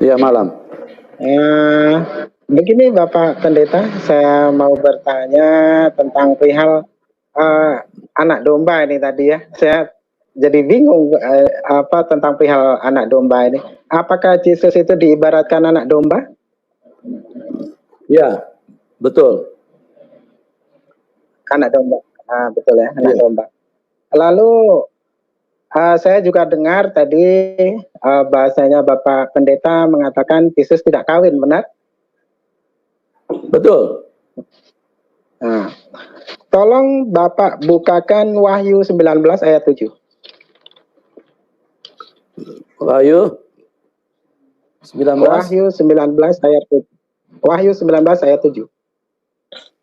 Ya, malam. Begini Bapak Pendeta, saya mau bertanya tentang perihal anak domba ini tadi ya. Saya jadi bingung tentang perihal anak domba ini. Apakah Yesus itu diibaratkan anak domba? Ya, betul. Anak domba. Betul ya, anak domba. Lalu saya juga dengar tadi bahasanya Bapak Pendeta mengatakan Yesus tidak kawin, benar? Betul. Nah, tolong Bapak bukakan Wahyu 19 ayat 7. Wahyu 19. Wahyu 19 ayat 7. Wahyu 19 ayat 7.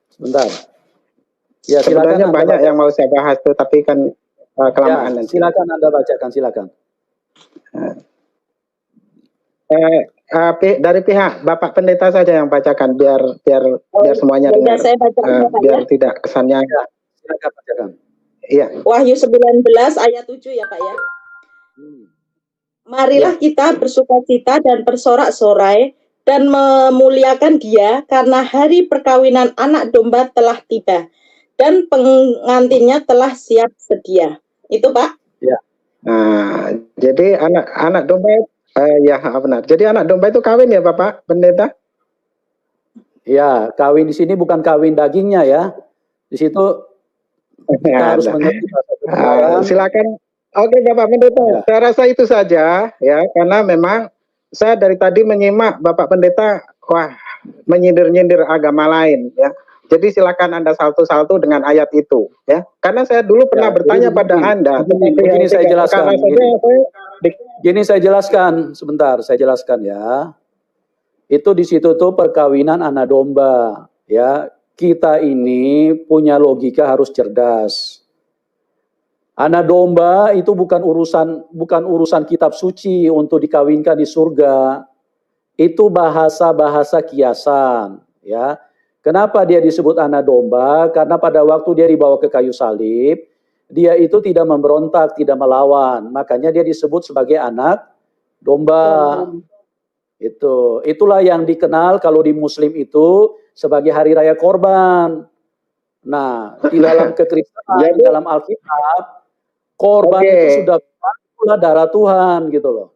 Sebentar. Ya, sebenarnya banyak yang mau saya bahas tuh, tapi kan kelamaan nanti. Silakan Anda bacakan, silakan. Dari pihak Bapak Pendeta saja yang bacakan biar semuanya dengar. Biar tidak kesannya. Silakan bacakan. Iya. Wahyu 19 ayat 7 ya Pak ya. Marilah kita bersukacita dan bersorak-sorai dan memuliakan Dia karena hari perkawinan anak domba telah tiba dan pengantinnya telah siap sedia. Itu Pak. Ya. Jadi anak domba ya benar. Jadi anak domba itu kawin ya Bapak Pendeta? Ya, kawin di sini bukan kawin dagingnya ya. Di situ kita harus mengerti silakan. Oke Bapak Pendeta, saya rasa itu saja ya, karena memang saya dari tadi menyimak Bapak Pendeta menyindir-nyindir agama lain ya. Jadi silakan Anda salto-salto dengan ayat itu ya. Karena saya dulu pernah bertanya pada Anda. Begini saya jelaskan. Gini saya jelaskan sebentar, saya jelaskan ya. Itu di situ tuh perkawinan anak domba ya. Kita ini punya logika harus cerdas. Anak domba itu bukan urusan kitab suci untuk dikawinkan di surga. Itu bahasa-bahasa kiasan ya. Kenapa dia disebut anak domba? Karena pada waktu dia dibawa ke kayu salib, dia itu tidak memberontak, tidak melawan. Makanya dia disebut sebagai anak domba. Itulah yang dikenal kalau di Muslim itu sebagai hari raya korban. Nah, di dalam kekristenan, di dalam Alkitab, korban itu sudah darah Tuhan gitu loh.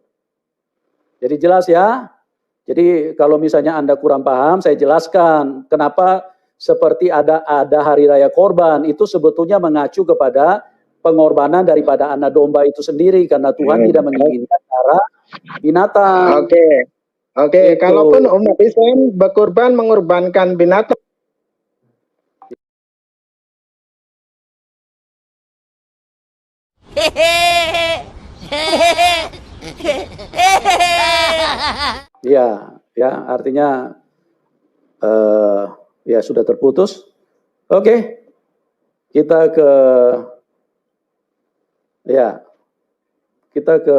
Jadi jelas ya. Jadi kalau misalnya Anda kurang paham, saya jelaskan kenapa seperti ada hari raya korban itu sebetulnya mengacu kepada pengorbanan daripada anak domba itu sendiri karena Tuhan tidak menginginkan darah binatang. Oke. Kalaupun umat Islam berkorban mengorbankan binatang. Ya, artinya ya sudah terputus. Oke. Kita ke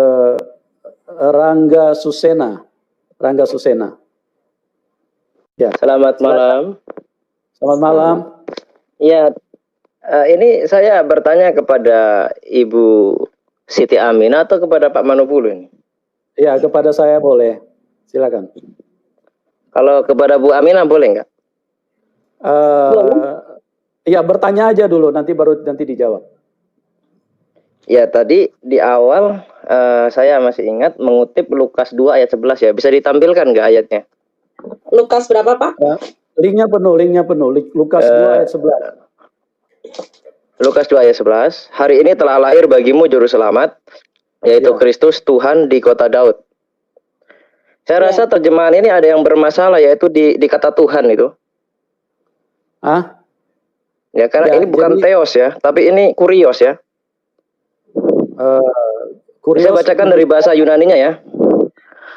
Rangga Susena. Ya. Selamat malam. Selamat malam. Ya, ini saya bertanya kepada Ibu Siti Aminah atau kepada Pak Manopulu ini? Ya, kepada saya boleh. Silakan. Kalau kepada Bu Aminah boleh nggak? Ya, bertanya aja dulu, nanti dijawab. Ya, tadi di awal saya masih ingat mengutip Lukas 2 ayat 11 ya. Bisa ditampilkan nggak ayatnya? Lukas berapa Pak? Ya, linknya penuh. Lukas 2 ayat 11. Lukas 2 ayat 11. Hari ini telah lahir bagimu juru selamat, yaitu Kristus Tuhan di kota Daud. Saya rasa terjemahan ini ada yang bermasalah, yaitu di kata Tuhan itu. Ya, karena ini bukan Theos ya, tapi ini Kurios ya. Saya bacakan dari bahasa Yunaninya ya.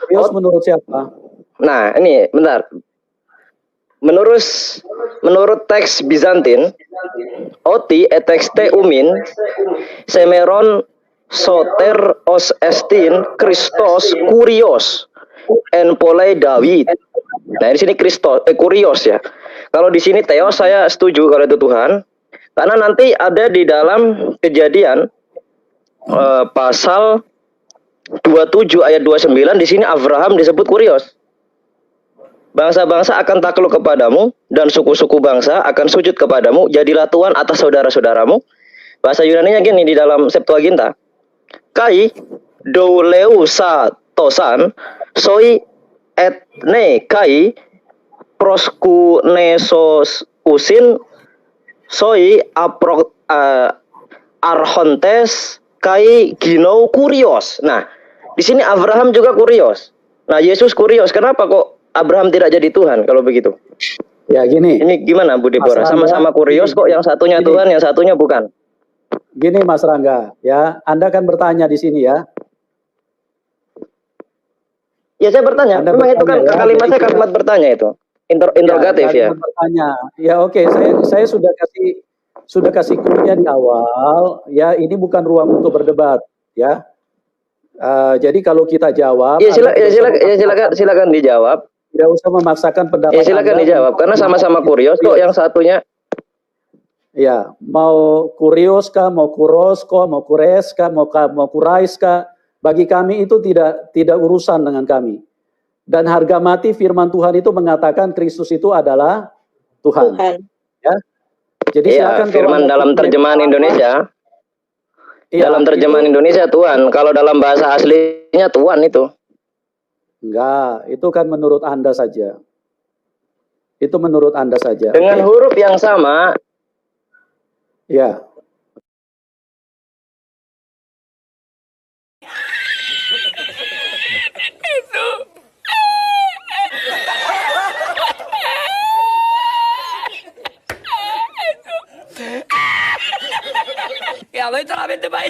Kurios menurut siapa? Nah, ini bentar. Menurut teks Bizantin, oti etexte umin semeron soter os estin Christos Kurios en polei David. Nah, di sini Kurios ya. Kalau di sini Theos saya setuju kalau itu Tuhan. Karena nanti ada di dalam Kejadian pasal 27 ayat 29 di sini Abraham disebut kurios. Bangsa-bangsa akan takluk kepadamu dan suku-suku bangsa akan sujud kepadamu. Jadilah tuan atas saudara-saudaramu. Bahasa Yunaninya gini di dalam Septuaginta. Kai douleusa tosan soi etne kai proskunesos usin soi arhontes kai ginou kurios. Nah, di sini Abraham juga kurios. Nah, Yesus kurios. Kenapa kok Abraham tidak jadi Tuhan kalau begitu? Ya gini. Ini gimana Bu Deborah? Mas Rangga, Sama-sama kurios kok, yang satunya gini. Tuhan, yang satunya bukan. Gini Mas Rangga, ya, Anda kan bertanya di sini ya. Ya saya bertanya, Anda memang itu kan bertanya, ya, kalimat saya jadi- kalimat bertanya itu. Interrogatif ya. Kalimat bertanya. Ya oke, saya sudah kasih clue-nya di awal. Ya ini bukan ruang untuk berdebat. Ya. Jadi kalau kita jawab, Ya Anda silakan dijawab. tidak usah memaksakan pendapat. Ya silakan Anda dijawab karena sama-sama kurios kok, yang satunya. Ya, mau kurios kah, mau kuros kah, mau kures kah, mau kurais kah, bagi kami itu tidak urusan dengan kami. Dan harga mati firman Tuhan itu mengatakan Kristus itu adalah Tuhan. Ya. Jadi Ya, silakan firman dalam terjemahan Indonesia. Iya, dalam terjemahan Indonesia Tuhan, kalau dalam bahasa aslinya Tuhan itu. Enggak, itu kan menurut Anda saja. Itu menurut Anda saja. Dengan Oke. huruf yang sama. Ya. Ya, lo solamente para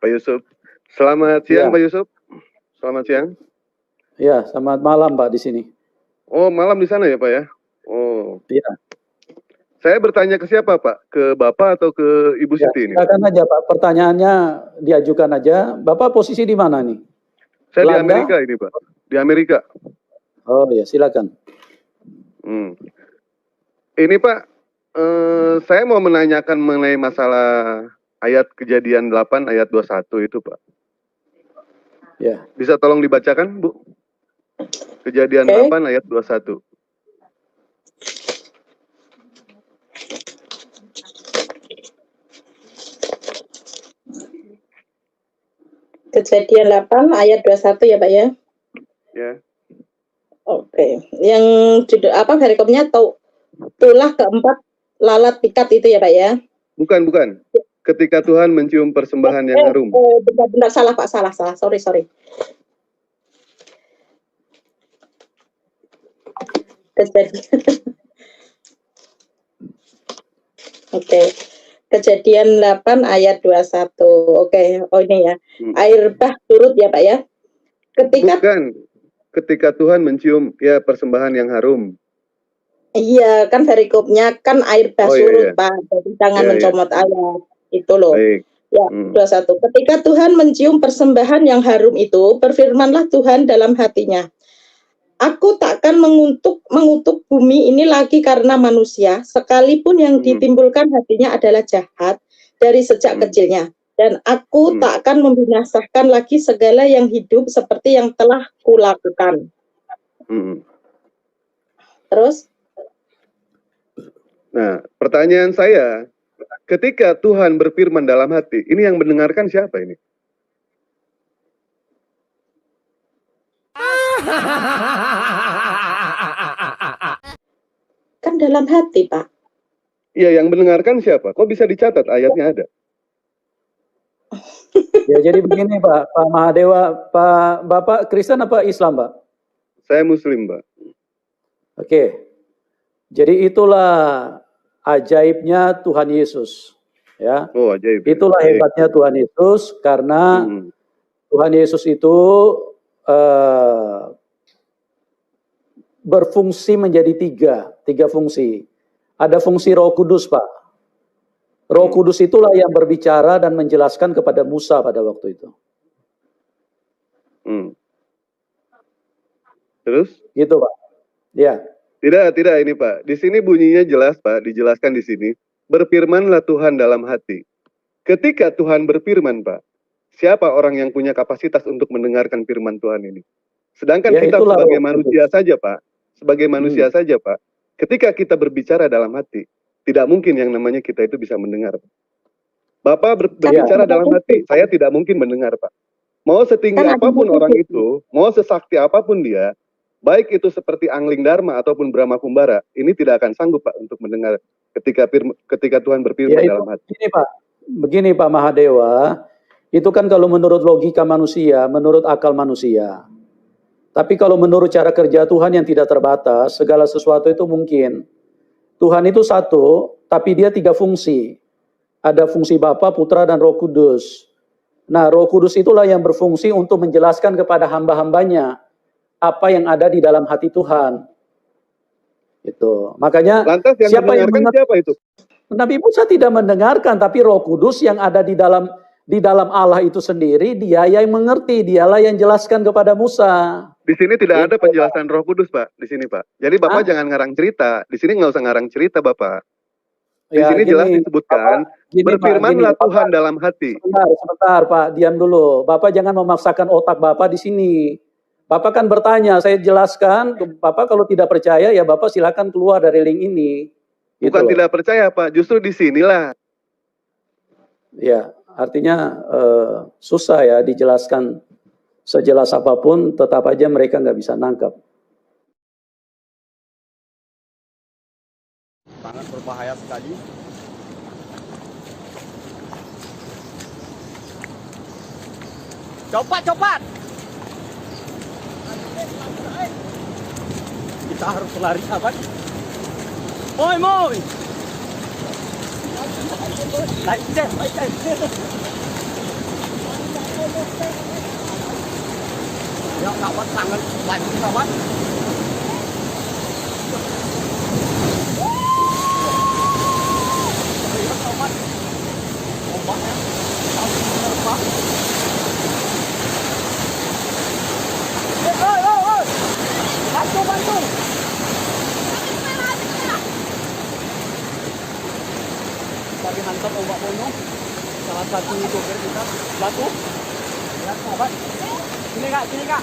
Pak Yusuf. Selamat siang, Ya. Pak Yusuf. Selamat siang. Ya, selamat malam Pak di sini. Oh, malam di sana ya, Pak ya? Oh. Iya. Saya bertanya ke siapa, Pak? Ke Bapak atau ke Ibu Ya, Siti ini? silakan aja Pak, pertanyaannya diajukan aja. Bapak posisi di mana nih? Saya di Belanda? Amerika ini, Pak. Di Amerika. Oh ya, silakan. Ini, Pak, saya mau menanyakan mengenai masalah ayat Kejadian 8 ayat 21 itu, Pak. Ya. Bisa tolong dibacakan, Bu? Kejadian 8 ayat 21. Kejadian 8 ayat 21 ya Pak ya. Ya. Oke. Yang judul apa perikopnya tulah keempat lalat pikat itu ya Pak ya. Bukan. Ketika Tuhan mencium persembahan yang harum. Benar salah Pak, salah. Sorry. Oke. Kejadian 8 ayat 21. Oke, oh ini ya. Air bah turut ya Pak ya. Bukan. Ketika Tuhan mencium ya persembahan yang harum. Iya, kan perikopnya kan air bah surut, Pak. Jadi jangan mencomot ayat. Itu loh. Baik. Ya, 21. Ketika Tuhan mencium persembahan yang harum itu, berfirmanlah Tuhan dalam hatinya. Aku takkan mengutuk bumi ini lagi karena manusia, sekalipun yang ditimbulkan hatinya adalah jahat dari sejak kecilnya. Dan aku takkan membinasakan lagi segala yang hidup seperti yang telah kulakukan. Terus? Nah, pertanyaan saya, ketika Tuhan berfirman dalam hati, ini yang mendengarkan siapa ini? Kan dalam hati, Pak. Iya, yang mendengarkan siapa? Kok bisa dicatat ayatnya ada? Ya, jadi begini Pak Mahadewa, Bapak Kristen apa Islam Pak? Saya Muslim, Pak. Oke. Jadi itulah ajaibnya Tuhan Yesus. Ya. Oh, ajaib. Itulah hebatnya Tuhan Yesus karena Tuhan Yesus itu berfungsi menjadi tiga fungsi. Ada fungsi Roh Kudus, Pak. Roh Kudus itulah yang berbicara dan menjelaskan kepada Musa pada waktu itu. Terus? Gitu, Pak. Ya. Tidak ini Pak. Di sini bunyinya jelas Pak, dijelaskan di sini. Berfirmanlah Tuhan dalam hati. Ketika Tuhan berfirman Pak, siapa orang yang punya kapasitas untuk mendengarkan firman Tuhan ini? Sedangkan Ya, kita itulah sebagai Roh manusia Kudus. saja Pak, sebagai manusia saja Pak, ketika kita berbicara dalam hati, tidak mungkin yang namanya kita itu bisa mendengar. Bapak berbicara dalam hati, saya tidak mungkin mendengar Pak. Mau setinggi apapun orang itu, mau sesakti apapun dia, baik itu seperti Angling Dharma ataupun Brahma Kumbara, ini tidak akan sanggup Pak untuk mendengar ketika Tuhan berfirman dalam hati. Begini Pak Mahadewa, itu kan kalau menurut logika manusia, menurut akal manusia. Tapi kalau menurut cara kerja Tuhan yang tidak terbatas, segala sesuatu itu mungkin. Tuhan itu satu, tapi dia 3 fungsi. Ada fungsi Bapa, Putra, dan Roh Kudus. Nah, Roh Kudus itulah yang berfungsi untuk menjelaskan kepada hamba-hambanya apa yang ada di dalam hati Tuhan. Itu. Makanya lantas yang mendengarkan siapa itu? Nabi Musa tidak mendengarkan, tapi Roh Kudus yang ada di dalam Allah itu sendiri, dia yang mengerti, dialah yang jelaskan kepada Musa. Di sini tidak ada penjelasan Roh Kudus Pak, di sini Pak. Jadi Bapak jangan ngarang cerita, di sini nggak usah ngarang cerita Bapak. Di sini jelas disebutkan, berfirmanlah Tuhan dalam hati. Sebentar Pak, diam dulu. Bapak jangan memaksakan otak Bapak di sini. Bapak kan bertanya, saya jelaskan, Bapak kalau tidak percaya ya Bapak silakan keluar dari link ini. Bukan tidak percaya Pak, justru di sinilah. Ya, artinya susah ya dijelaskan sejelas apapun, tetap aja mereka nggak bisa nangkap. Sangat berbahaya sekali. Cepat. Kita harus lari sahabat. Moi. Baik deh. Ya, kawan sangat lagi sahabat. Ombaknya menerpa. Oi. Bantu. Tadi hantam ombak bono. Salah satu sopir kita jatuh. Lihat sahabat. Sini kak.